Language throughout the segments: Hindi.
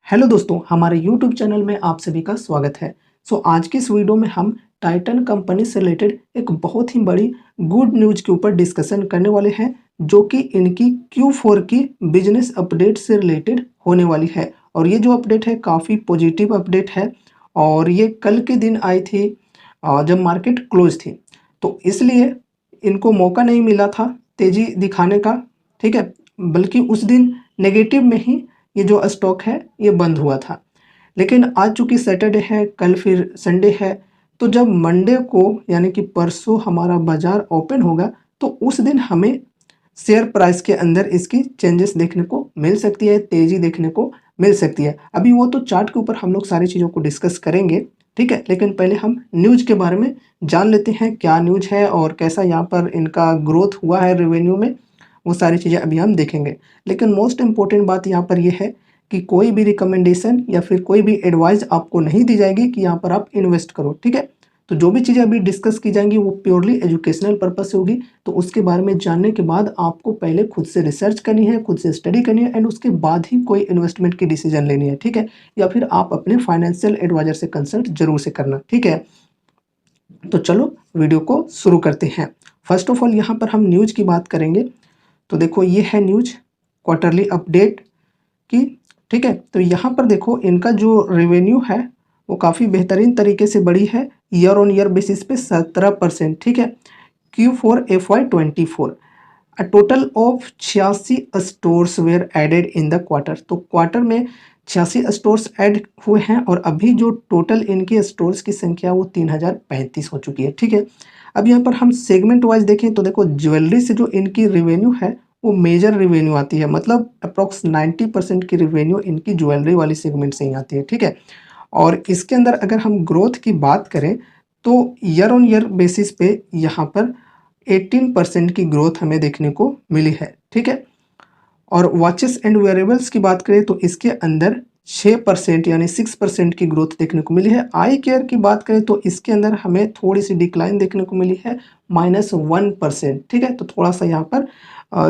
हेलो दोस्तों, हमारे यूट्यूब चैनल में आप सभी का स्वागत है। आज की इस वीडियो में हम टाइटन कंपनी से रिलेटेड एक बहुत ही बड़ी गुड न्यूज़ के ऊपर डिस्कशन करने वाले हैं, जो कि इनकी Q4 की बिजनेस अपडेट से रिलेटेड होने वाली है। और ये जो अपडेट है काफ़ी पॉजिटिव अपडेट है और ये कल के दिन आई थी जब मार्केट क्लोज थी। तो इसलिए इनको मौका नहीं मिला था तेज़ी दिखाने का, ठीक है, बल्कि उस दिन नेगेटिव में ही ये जो स्टॉक है ये बंद हुआ था। लेकिन आज चूँकि सैटरडे है, कल फिर संडे है, तो जब मंडे को यानी कि परसों हमारा बाज़ार ओपन होगा, तो उस दिन हमें शेयर प्राइस के अंदर इसकी चेंजेस देखने को मिल सकती है, तेज़ी देखने को मिल सकती है। अभी वो तो चार्ट के ऊपर हम लोग सारी चीज़ों को डिस्कस करेंगे, ठीक है? लेकिन पहले हम न्यूज़ के बारे में जान लेते हैं, क्या न्यूज़ है और कैसा यहाँ पर इनका ग्रोथ हुआ है रेवेन्यू में, वो सारी चीज़ें अभी हम देखेंगे। लेकिन मोस्ट इम्पोर्टेंट बात यहाँ पर ये है कि कोई भी रिकमेंडेशन या फिर कोई भी एडवाइस आपको नहीं दी जाएगी कि यहाँ पर आप इन्वेस्ट करो, ठीक है? तो जो भी चीज़ें अभी डिस्कस की जाएंगी वो प्योरली एजुकेशनल पर्पस से होगी। तो उसके बारे में जानने के बाद आपको पहले खुद से रिसर्च करनी है, खुद से स्टडी करनी है एंड उसके बाद ही कोई इन्वेस्टमेंट की डिसीजन लेनी है, ठीक है? या फिर आप अपने फाइनेंशियल एडवाइजर से कंसल्ट जरूर से करना, ठीक है? तो चलो वीडियो को शुरू करते हैं। फर्स्ट ऑफ ऑल यहाँ पर हम न्यूज़ की बात करेंगे। तो देखो ये है न्यूज़ क्वार्टरली अपडेट की, ठीक है? तो यहाँ पर देखो इनका जो रेवेन्यू है वो काफ़ी बेहतरीन तरीके से बढ़ी है ईयर ऑन ईयर बेसिस पे 17%, ठीक है? Q4 FY24 a total of 86 stores were added in the quarter. तो क्वार्टर में 86 स्टोर्स ऐड हुए हैं और अभी जो टोटल इनकी स्टोर्स की संख्या वो 3035 हो चुकी है, ठीक है? अब यहाँ पर हम सेगमेंट वाइज देखें तो देखो ज्वेलरी से जो इनकी रेवेन्यू है वो मेजर रेवेन्यू आती है, मतलब अप्रॉक्स 90% की रेवेन्यू इनकी ज्वेलरी वाली सेगमेंट से ही आती है, ठीक है? और इसके अंदर अगर हम ग्रोथ की बात करें तो ईयर ऑन ईयर बेसिस पे यहाँ पर 18% की ग्रोथ हमें देखने को मिली है, ठीक है? और वॉचेस एंड वेयरेबल्स की बात करें तो इसके अंदर 6% यानी 6% की ग्रोथ देखने को मिली है। आई केयर की बात करें तो इसके अंदर हमें थोड़ी सी डिक्लाइन देखने को मिली है, -1%, ठीक है? तो थोड़ा सा यहाँ पर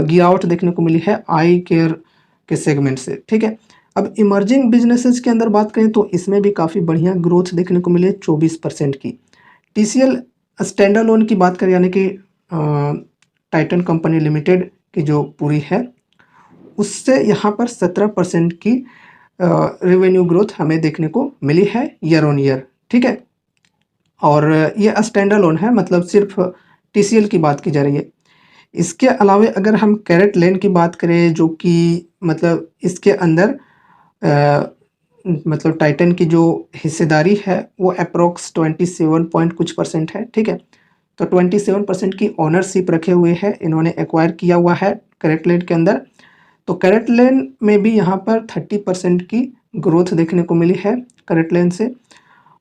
गिरावट देखने को मिली है आई केयर के सेगमेंट से, ठीक है? अब इमर्जिंग बिजनेसेस के अंदर बात करें तो इसमें भी काफ़ी बढ़िया ग्रोथ देखने को मिली है 24% की। टीसीएल स्टैंड अलोन की बात करें यानी कि टाइटन कंपनी लिमिटेड की जो पूरी है उससे यहाँ पर 17% की रेवेन्यू ग्रोथ हमें देखने को मिली है ईयर ऑन ईयर, ठीक है? और ये स्टैंड अलोन है, मतलब सिर्फ टीसीएल की बात की जा रही है। इसके अलावा अगर हम कैरेट लेन की बात करें जो कि मतलब इसके अंदर मतलब टाइटन की जो हिस्सेदारी है वो अप्रॉक्स 27 पॉइंट कुछ परसेंट है, ठीक है? तो 27% की ओनरशिप रखे हुए हैं, इन्होंने एक्वायर किया हुआ है कैरेट लेन के अंदर। तो कैरेट लेन में भी यहाँ पर 30% की ग्रोथ देखने को मिली है कैरेट लेन से।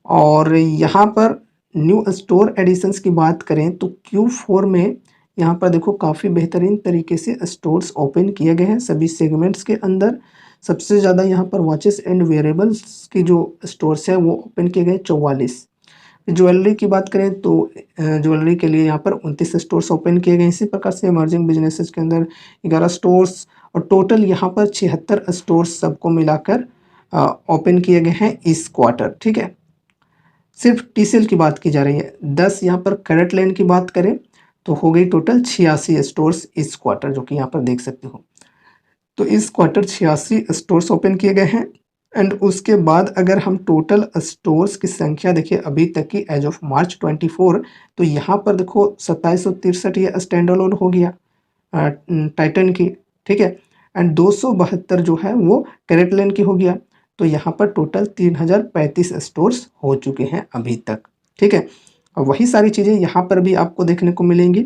और यहाँ पर न्यू स्टोर एडिशंस की बात करें तो Q4 में यहाँ पर देखो काफ़ी बेहतरीन तरीके से स्टोर्स ओपन किए गए हैं सभी सेगमेंट्स के अंदर। सबसे ज़्यादा यहाँ पर वॉचेस एंड वेयरेबल्स की जो स्टोर्स है वो ओपन किए गए 44। ज्वेलरी की बात करें तो ज्वेलरी के लिए यहाँ पर 29 स्टोर्स ओपन किए गए। इसी प्रकार से इमर्जिंग बिजनेसेस के अंदर 11 स्टोर्स और टोटल यहाँ पर 76 स्टोर्स सबको मिलाकर ओपन किए गए हैं इस क्वार्टर, ठीक है? सिर्फ टीसीएल की बात की जा रही है। 10 यहाँ पर कैरेट लेन की बात करें तो हो गई टोटल 86 स्टोर्स इस क्वार्टर, जो कि यहाँ पर देख सकते हो। तो इस क्वार्टर 86 स्टोर्स ओपन किए गए हैं एंड उसके बाद अगर हम टोटल स्टोर्स की संख्या देखिए अभी तक की एज ऑफ मार्च 24, तो यहाँ पर देखो 2763 ये स्टैंड अलोन हो गया टाइटन की, ठीक है? एंड 272 जो है वो कैरेट लेन की हो गया। तो यहाँ पर टोटल 3035 स्टोर्स हो चुके हैं अभी तक, ठीक है? और वही सारी चीज़ें यहाँ पर भी आपको देखने को मिलेंगी,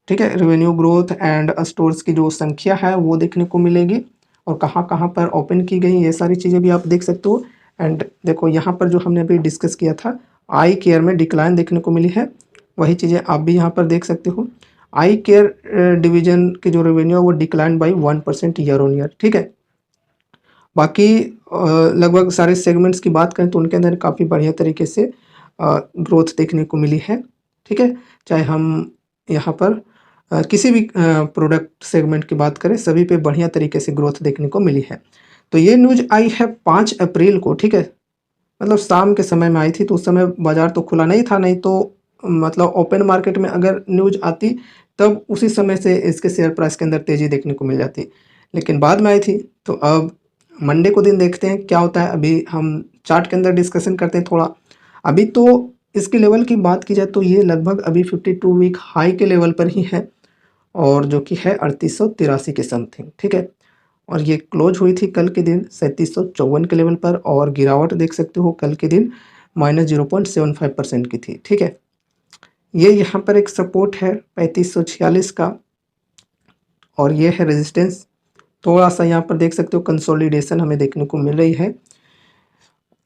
ठीक है? रेवेन्यू ग्रोथ एंड स्टोर्स की जो संख्या है वो देखने को मिलेगी और कहाँ कहाँ पर ओपन की गई ये सारी चीज़ें भी आप देख सकते हो। एंड देखो यहाँ पर जो हमने अभी डिस्कस किया था आई केयर में डिक्लाइन देखने को मिली है, वही चीज़ें आप भी यहाँ पर देख सकते हो। आई केयर डिवीजन की जो रेवेन्यू है वो decline by 1% year on year, ठीक है? बाकी लगभग सारे सेगमेंट्स की बात करें तो उनके अंदर काफ़ी बढ़िया तरीके से ग्रोथ देखने को मिली है, ठीक है? चाहे हम यहाँ पर किसी भी प्रोडक्ट सेगमेंट की बात करें सभी पे बढ़िया तरीके से ग्रोथ देखने को मिली है। तो ये न्यूज़ आई है 5 अप्रैल को, ठीक है। मतलब शाम के समय में आई थी, तो उस समय बाज़ार तो खुला नहीं था, नहीं तो मतलब ओपन मार्केट में अगर न्यूज़ आती तब उसी समय से इसके शेयर प्राइस के अंदर तेज़ी देखने को मिल जाती। लेकिन बाद में आई थी, तो अब मंडे को दिन देखते हैं क्या होता है। अभी हम चार्ट के अंदर डिस्कशन करते हैं थोड़ा। अभी तो इसके लेवल की बात की जाए तो ये लगभग अभी 52 वीक हाई के लेवल पर ही है, और जो कि है 3883 के समथिंग, ठीक है। और ये क्लोज हुई थी कल के दिन 3754 के लेवल पर, और गिरावट देख सकते हो कल के दिन -0.75% की थी, ठीक है। ये यहाँ पर एक सपोर्ट है 3546 का, और ये है रेजिस्टेंस। थोड़ा सा यहाँ पर देख सकते हो कंसोलिडेशन हमें देखने को मिल रही है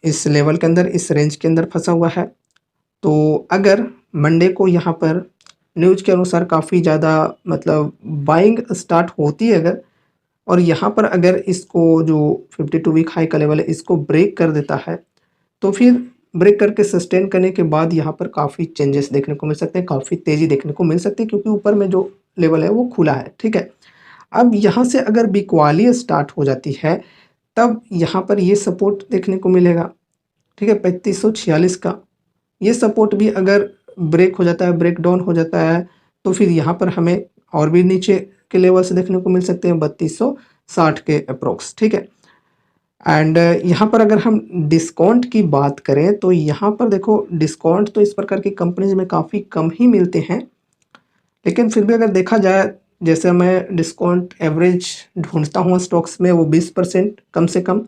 इस लेवल के अंदर, इस रेंज के अंदर फंसा हुआ है। तो अगर मंडे को यहाँ पर न्यूज़ के अनुसार काफ़ी ज़्यादा मतलब बाइंग स्टार्ट होती है अगर, और यहाँ पर अगर इसको जो 52 वीक हाई का लेवल है इसको ब्रेक कर देता है, तो फिर ब्रेक करके सस्टेन करने के बाद यहाँ पर काफ़ी चेंजेस देखने को मिल सकते हैं, काफ़ी तेज़ी देखने को मिल सकती है, क्योंकि ऊपर में जो लेवल है वो खुला है, ठीक है। अब यहाँ से अगर बिकवाली स्टार्ट हो जाती है, तब यहाँ पर ये सपोर्ट देखने को मिलेगा, ठीक है, 3546 का। ये सपोर्ट भी अगर ब्रेक हो जाता है, ब्रेक डाउन हो जाता है, तो फिर यहाँ पर हमें और भी नीचे के लेवल से देखने को मिल सकते हैं 3260 के अप्रोक्स, ठीक है। एंड यहाँ पर अगर हम डिस्काउंट की बात करें तो यहाँ पर देखो डिस्काउंट तो इस प्रकार की कंपनीज में काफ़ी कम ही मिलते हैं, लेकिन फिर भी अगर देखा जाए, जैसे मैं डिस्काउंट एवरेज ढूंढता हूँ स्टॉक्स में, वो 20% कम से कम।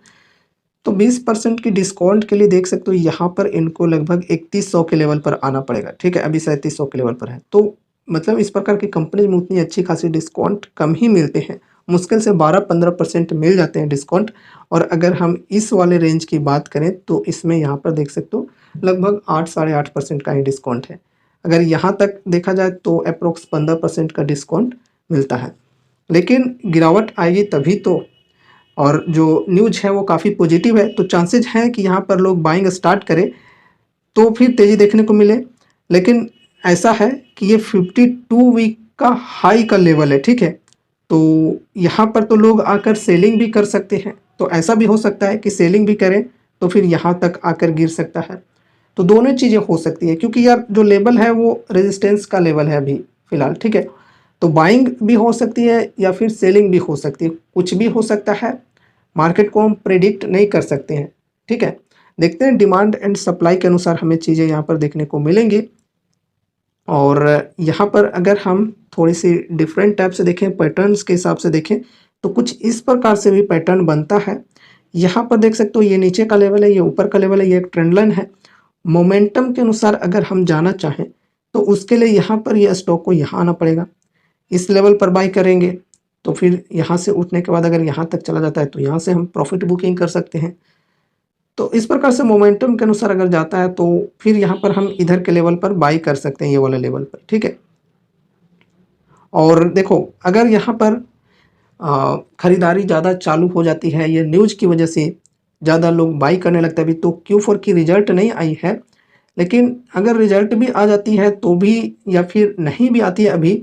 तो 20% की डिस्काउंट के लिए देख सकते हो यहाँ पर इनको लगभग 3100 के लेवल पर आना पड़ेगा, ठीक है। अभी 3700 के लेवल पर है, तो मतलब इस प्रकार की कंपनी में उतनी अच्छी खासी डिस्काउंट कम ही मिलते हैं, मुश्किल से 12-15% मिल जाते हैं डिस्काउंट। और अगर हम इस वाले रेंज की बात करें तो इसमें यहाँ पर देख सकते हो लगभग 8-8.5% का ही डिस्काउंट है। अगर यहाँ तक देखा जाए तो अप्रोक्स 15% का डिस्काउंट मिलता है, लेकिन गिरावट आएगी तभी तो। और जो न्यूज़ है वो काफ़ी पॉजिटिव है, तो चांसेज हैं कि यहाँ पर लोग बाइंग स्टार्ट करें तो फिर तेज़ी देखने को मिले। लेकिन ऐसा है कि ये 52 वीक का हाई का लेवल है, ठीक है। तो यहाँ पर तो लोग आकर सेलिंग भी कर सकते हैं, तो ऐसा भी हो सकता है कि सेलिंग भी करें तो फिर यहाँ तक आकर गिर सकता है। तो दोनों चीज़ें हो सकती है, क्योंकि यार जो लेवल है वो रेजिस्टेंस का लेवल है अभी फ़िलहाल, ठीक है। तो बाइंग भी हो सकती है या फिर सेलिंग भी हो सकती है, कुछ भी हो सकता है। मार्केट को हम प्रेडिक्ट नहीं कर सकते हैं, ठीक है। देखते हैं डिमांड एंड सप्लाई के अनुसार हमें चीज़ें यहाँ पर देखने को मिलेंगी। और यहाँ पर अगर हम थोड़ी सी डिफरेंट टाइप से देखें, पैटर्न्स के हिसाब से देखें, तो कुछ इस प्रकार से भी पैटर्न बनता है। यहाँ पर देख सकते हो ये नीचे का लेवल है, ये ऊपर का लेवल है, ये एक ट्रेंड लाइन है। मोमेंटम के अनुसार अगर हम जाना चाहें तो उसके लिए यहाँ पर ये स्टॉक को यहाँ आना पड़ेगा, इस लेवल पर बाई करेंगे, तो फिर यहाँ से उठने के बाद अगर यहाँ तक चला जाता है तो यहाँ से हम प्रॉफिट बुकिंग कर सकते हैं। तो इस प्रकार से मोमेंटम के अनुसार अगर जाता है तो फिर यहाँ पर हम इधर के लेवल पर बाई कर सकते हैं, ये वाला लेवल पर, ठीक है। और देखो अगर यहाँ पर खरीदारी ज़्यादा चालू हो जाती है, ये न्यूज़ की वजह से ज़्यादा लोग बाई करने लगते हैं। अभी तो Q4 की रिजल्ट नहीं आई है, लेकिन अगर रिजल्ट भी आ जाती है तो भी, या फिर नहीं भी आती है अभी,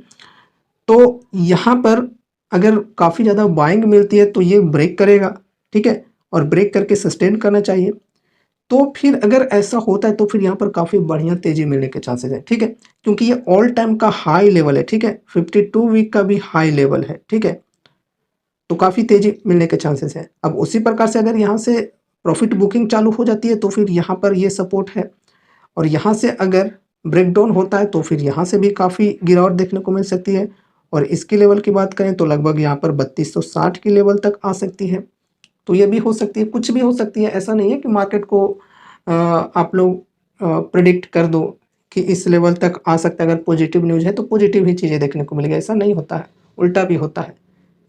तो यहाँ पर अगर काफ़ी ज़्यादा बाइंग मिलती है तो ये ब्रेक करेगा, ठीक है, और ब्रेक करके सस्टेन करना चाहिए। तो फिर अगर ऐसा होता है तो फिर यहाँ पर काफ़ी बढ़िया तेज़ी मिलने के चांसेस हैं, ठीक है, क्योंकि ये ऑल टाइम का हाई लेवल है, ठीक है, 52 वीक का भी हाई लेवल है, ठीक है। तो काफ़ी तेज़ी मिलने के चांसेस हैं। अब उसी प्रकार से अगर यहाँ से प्रॉफिट बुकिंग चालू हो जाती है तो फिर यहाँ पर ये सपोर्ट है, और यहाँ से अगर ब्रेकडाउन होता है तो फिर यहाँ से भी काफ़ी गिरावट देखने को मिल सकती है। और इसकी लेवल की बात करें तो लगभग यहाँ पर 3260 की लेवल तक आ सकती है। तो ये भी हो सकती है, कुछ भी हो सकती है। ऐसा नहीं है कि मार्केट को आप लोग प्रिडिक्ट कर दो कि इस लेवल तक आ सकता है। अगर पॉजिटिव न्यूज़ है तो पॉजिटिव ही चीज़ें देखने को मिलेगी, ऐसा नहीं होता है, उल्टा भी होता है,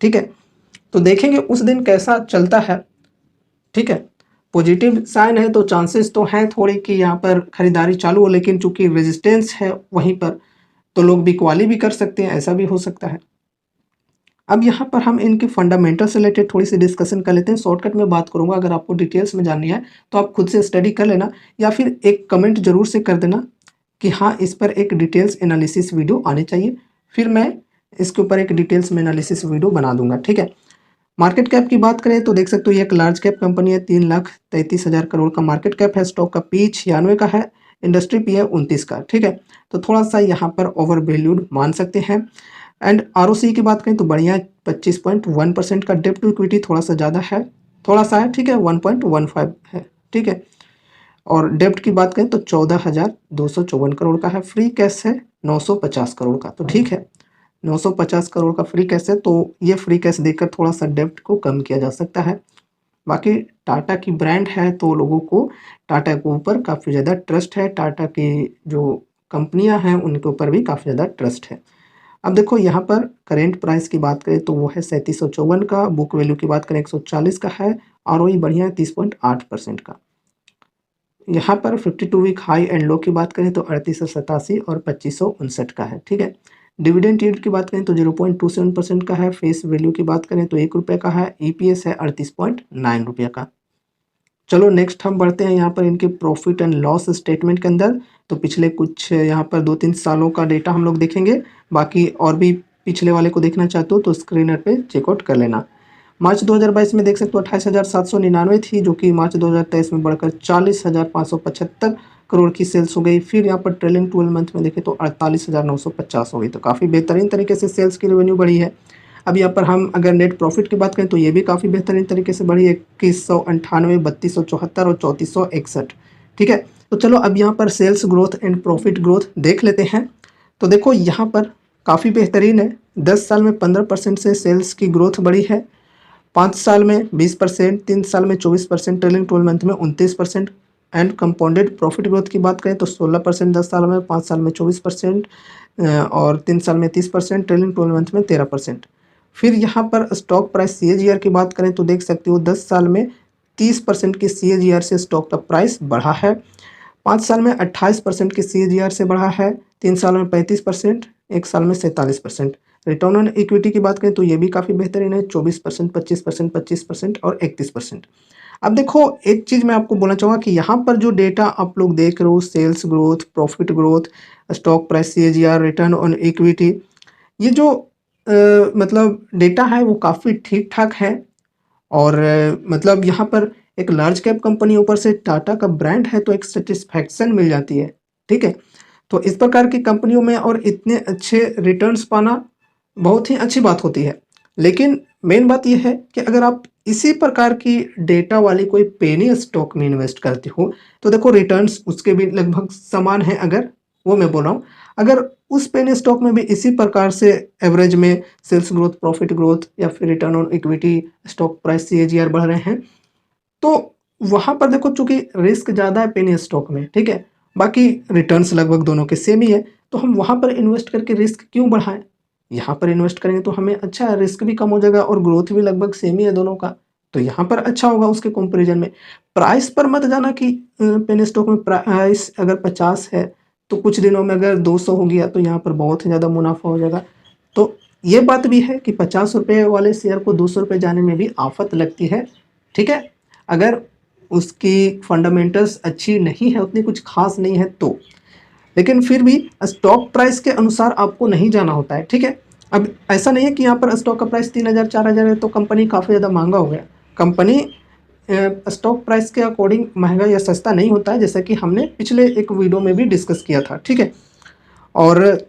ठीक है। तो देखेंगे उस दिन कैसा चलता है, ठीक है। पॉजिटिव साइन है तो चांसेस तो हैं थोड़ी कि यहाँ पर खरीदारी चालू हो, लेकिन चूंकि रेजिस्टेंस है वहीं पर तो लोग बिकवाली भी कर सकते हैं, ऐसा भी हो सकता है। अब यहाँ पर हम इनके फंडामेंटल से रिलेटेड थोड़ी सी डिस्कशन कर लेते हैं। शॉर्टकट में बात करूँगा, अगर आपको डिटेल्स में जाननी है तो आप खुद से स्टडी कर लेना, या फिर एक कमेंट जरूर से कर देना कि हाँ इस पर एक डिटेल्स एनालिसिस वीडियो आनी चाहिए, फिर मैं इसके ऊपर एक डिटेल्स में एनालिसिस वीडियो बना दूंगा, ठीक है। मार्केट कैप की बात करें तो देख सकते हो ये एक लार्ज कैप कंपनी है, 3,33,000 करोड़ का मार्केट कैप है। स्टॉक का पी 96 का है, इंडस्ट्री पी है 29 का, ठीक है। तो थोड़ा सा यहाँ पर ओवर वैल्यूड मान सकते हैं। एंड आरओसी की बात करें तो बढ़िया 25.1% का। डेब्ट टू इक्विटी थोड़ा सा ज़्यादा है, थोड़ा सा है, ठीक है, 1.15 है, ठीक है। और डेब्ट की बात करें तो 14,254 करोड़ का है। फ्री कैश है 950 करोड़ का, तो ठीक है, 950 करोड़ का फ्री कैश है, तो ये फ्री कैश देकर थोड़ा सा डेब्ट को कम किया जा सकता है। बाकी टाटा की ब्रांड है तो लोगों को टाटा के ऊपर काफ़ी ज़्यादा ट्रस्ट है, टाटा की जो कंपनियां हैं उनके ऊपर भी काफ़ी ज़्यादा ट्रस्ट है। अब देखो यहाँ पर करेंट प्राइस की बात करें तो वो है 3754 का। बुक वैल्यू की बात करें 140 का है। आरओई बढ़िया है 30.8% का। यहाँ पर 52 वीक हाई एंड लो की बात करें तो 3887 और 2559 का है, ठीक है। डिविडेंड यील्ड की बात करें तो 0.27% का है। फेस वैल्यू की बात करें तो ₹1 का है। ईपीएस है 38.9 रुपये का। चलो नेक्स्ट हम बढ़ते हैं यहाँ पर इनके प्रॉफिट एंड लॉस स्टेटमेंट के अंदर। तो पिछले कुछ यहाँ पर 2-3 सालों का डेटा हम लोग देखेंगे। बाकी और भी पिछले वाले को देखना चाहते हो तो स्क्रीनर पे चेकआउट कर लेना। मार्च 2022 में देख सकते हो 28,799 थी, जो कि मार्च 2023 में बढ़कर 40,575 करोड़ की सेल्स हो गई। फिर यहाँ पर ट्रेलिंग 12 मंथ में देखें तो 48,950 हो गई। तो काफ़ी बेहतरीन तरीके से सेल्स की रेवेन्यू बढ़ी है। अब यहाँ पर हम अगर नेट प्रॉफिट की बात करें तो ये भी काफ़ी बेहतरीन तरीके से बढ़ी है, 2198, 3274 और 3461, ठीक है। तो चलो अब यहाँ पर sales growth and profit growth देख लेते हैं। तो देखो यहाँ पर काफ़ी बेहतरीन है। 10 साल में 15% से सेल्स की ग्रोथ बढ़ी है, 5 साल में 20%, 3 साल में 24%, ट्रेलिंग 12 मंथ में 29%। एंड कंपाउंडेड प्रॉफिट ग्रोथ की बात करें तो 16% 10 साल में, 5 साल में 24% और 3 साल में 30%, ट्रेलिंग 12 मंथ में 13%। फिर यहाँ पर स्टॉक प्राइस सीएजीआर की बात करें तो देख सकते हो 10 साल में 30% की सीएजीआर से स्टॉक का प्राइस बढ़ा है, 5 साल में 28% की सीएजीआर से बढ़ा है, 3 साल में 35%, 1 साल में 47%। रिटर्न ऑन इक्विटी की बात करें तो ये भी काफ़ी बेहतरीन है, 24%, 25%, 25% और 31%। अब देखो एक चीज़ मैं आपको बोलना चाहूँगा कि यहाँ पर जो डेटा आप लोग देख रहे हो, sales growth, profit growth, stock price CAGR, return on equity, ये जो मतलब डेटा है वो काफ़ी ठीक ठाक है। और मतलब यहाँ पर एक लार्ज कैप कंपनी ऊपर से टाटा का ब्रांड है तो एक सेटिस्फैक्शन मिल जाती है, ठीक है। तो इस प्रकार की कंपनियों में और इतने अच्छे रिटर्न्स पाना बहुत ही अच्छी बात होती है। लेकिन मेन बात यह है कि अगर आप इसी प्रकार की डेटा वाली कोई पेनी स्टॉक में इन्वेस्ट करते हो तो देखो रिटर्न्स उसके भी लगभग समान है। अगर वो मैं बोल रहा हूँ, अगर उस पेनी स्टॉक में भी इसी प्रकार से एवरेज में सेल्स ग्रोथ, प्रॉफिट ग्रोथ या फिर return on equity, stock price CAGR बढ़ रहे हैं तो वहाँ पर देखो चूंकि रिस्क ज़्यादा है पेनी स्टॉक में, ठीक है, बाकी रिटर्न्स लगभग दोनों के सेम ही है, तो हम वहाँ पर इन्वेस्ट करके रिस्क क्यों बढ़ाएं। यहाँ पर इन्वेस्ट करेंगे तो हमें अच्छा है, रिस्क भी कम हो जाएगा और ग्रोथ भी लगभग सेम ही है दोनों का, तो यहाँ पर अच्छा होगा उसके कंपैरिजन में। प्राइस पर मत जाना कि पेनी स्टॉक में प्राइस अगर 50 है तो कुछ दिनों में अगर 200 हो गया तो यहाँ पर बहुत ही ज़्यादा मुनाफा हो जाएगा। तो ये बात भी है कि 50 रुपये वाले शेयर को 200 रुपये जाने में भी आफत लगती है, ठीक है, अगर उसकी फंडामेंटल्स अच्छी नहीं है, उतनी कुछ खास नहीं है तो। लेकिन फिर भी स्टॉक प्राइस के अनुसार आपको नहीं जाना होता है, ठीक है। अब ऐसा नहीं है कि यहाँ पर स्टॉक का प्राइस 3000 4000 है तो कंपनी काफ़ी ज़्यादा महंगा हो गया। कंपनी स्टॉक प्राइस के अकॉर्डिंग महंगा या सस्ता नहीं होता है, जैसा कि हमने पिछले एक वीडियो में भी डिस्कस किया था, ठीक है। और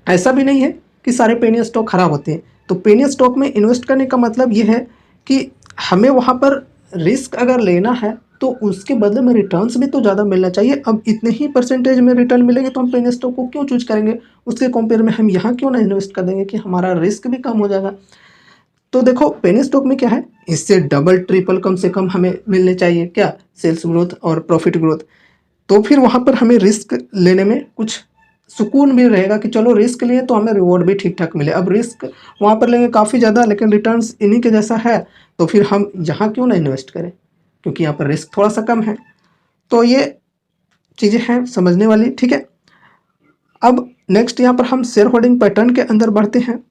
ऐसा भी नहीं है कि सारे पेनी स्टॉक खराब होते हैं। तो पेनी स्टॉक में इन्वेस्ट करने का मतलब ये है कि हमें वहाँ पर रिस्क अगर लेना है तो उसके बदले में रिटर्न्स भी तो ज़्यादा मिलना चाहिए। अब इतने ही परसेंटेज में रिटर्न मिलेंगे तो हम पेनी स्टॉक को क्यों चूज करेंगे, उसके कंपेयर में हम यहाँ क्यों ना इन्वेस्ट कर देंगे कि हमारा रिस्क भी कम हो जाएगा। तो देखो पेनी स्टॉक में क्या है, इससे डबल ट्रिपल कम से कम हमें मिलने चाहिए, क्या, सेल्स ग्रोथ और प्रॉफिट ग्रोथ। तो फिर वहाँ पर हमें रिस्क लेने में कुछ सुकून भी रहेगा कि चलो रिस्क लिए तो हमें रिवॉर्ड भी ठीक ठाक मिले। अब रिस्क वहाँ पर लेंगे काफ़ी ज़्यादा लेकिन रिटर्न्स इन्हीं के जैसा है, तो फिर हम यहाँ क्यों ना इन्वेस्ट करें, क्योंकि यहाँ पर रिस्क थोड़ा सा कम है। तो ये चीज़ें हैं समझने वाली, ठीक है। अब नेक्स्ट यहाँ पर हम शेयर होल्डिंग पैटर्न के अंदर बढ़ते हैं।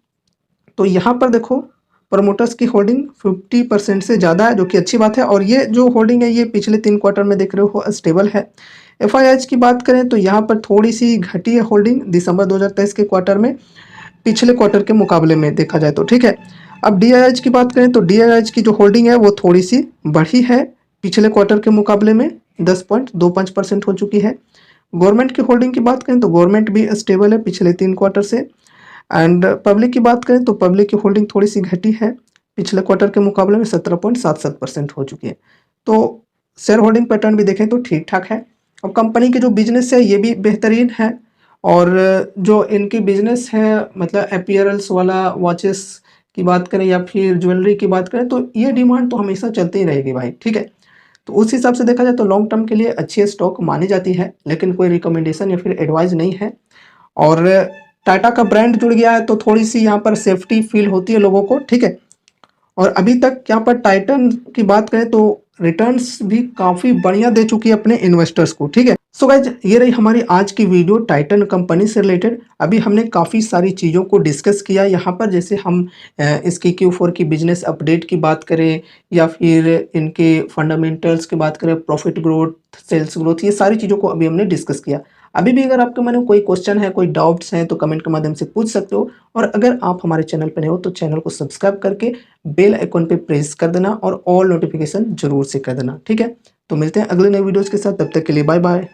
तो यहाँ पर देखो प्रमोटर्स की होल्डिंग 50% से ज़्यादा है, जो कि अच्छी बात है। और ये जो होल्डिंग है ये पिछले 3 क्वार्टर में देख रहे हो स्टेबल है। एफआईआईज की बात करें तो यहाँ पर थोड़ी सी घटी है होल्डिंग दिसंबर 2023 के क्वार्टर में, पिछले क्वार्टर के मुकाबले में देखा जाए तो, ठीक है। अब DIH की बात करें तो DIH की जो होल्डिंग है वो थोड़ी सी बढ़ी है, पिछले क्वार्टर के मुकाबले में 10.25% हो चुकी है। गवर्नमेंट की होल्डिंग की बात करें तो गवर्नमेंट भी स्टेबल है पिछले 3 क्वार्टर से। एंड पब्लिक की बात करें तो पब्लिक की होल्डिंग थोड़ी सी घटी है, पिछले क्वार्टर के मुकाबले में 17.77% हो चुकी है। तो शेयर होल्डिंग पैटर्न भी देखें तो ठीक ठाक है। अब कंपनी के जो बिजनेस है ये भी बेहतरीन है, और जो इनकी बिजनेस है मतलब अपीयरेंस वाला वॉचेस की बात करें या फिर ज्वेलरी की बात करें तो ये डिमांड तो हमेशा चलती ही रहेगी भाई, ठीक है। तो उस हिसाब से देखा जाए तो लॉन्ग टर्म के लिए अच्छी स्टॉक मानी जाती है, लेकिन कोई रिकमेंडेशन या फिर एडवाइस नहीं है। और टाटा का ब्रांड जुड़ गया है तो थोड़ी सी यहाँ पर सेफ्टी फील होती है लोगों को, ठीक है। और अभी तक यहाँ पर टाइटन की बात करें तो रिटर्न्स भी काफ़ी बढ़िया दे चुकी है अपने इन्वेस्टर्स को, ठीक है। सो गाइज ये रही हमारी आज की वीडियो टाइटन कंपनी से रिलेटेड। अभी हमने काफ़ी सारी चीज़ों को डिस्कस किया यहाँ पर, जैसे हम इसकी Q4 की बिजनेस अपडेट की बात करें या फिर इनके फंडामेंटल्स की बात करें, प्रॉफिट ग्रोथ, सेल्स ग्रोथ, ये सारी चीज़ों को अभी हमने डिस्कस किया। अभी भी अगर आपके मन में कोई क्वेश्चन है, कोई डाउट्स हैं तो कमेंट के माध्यम से पूछ सकते हो। और अगर आप हमारे चैनल पर नए हो तो चैनल को सब्सक्राइब करके बेल आइकन पे प्रेस कर देना और ऑल नोटिफिकेशन जरूर से कर देना, ठीक है। तो मिलते हैं अगले नए वीडियोस के साथ, तब तक के लिए बाय बाय।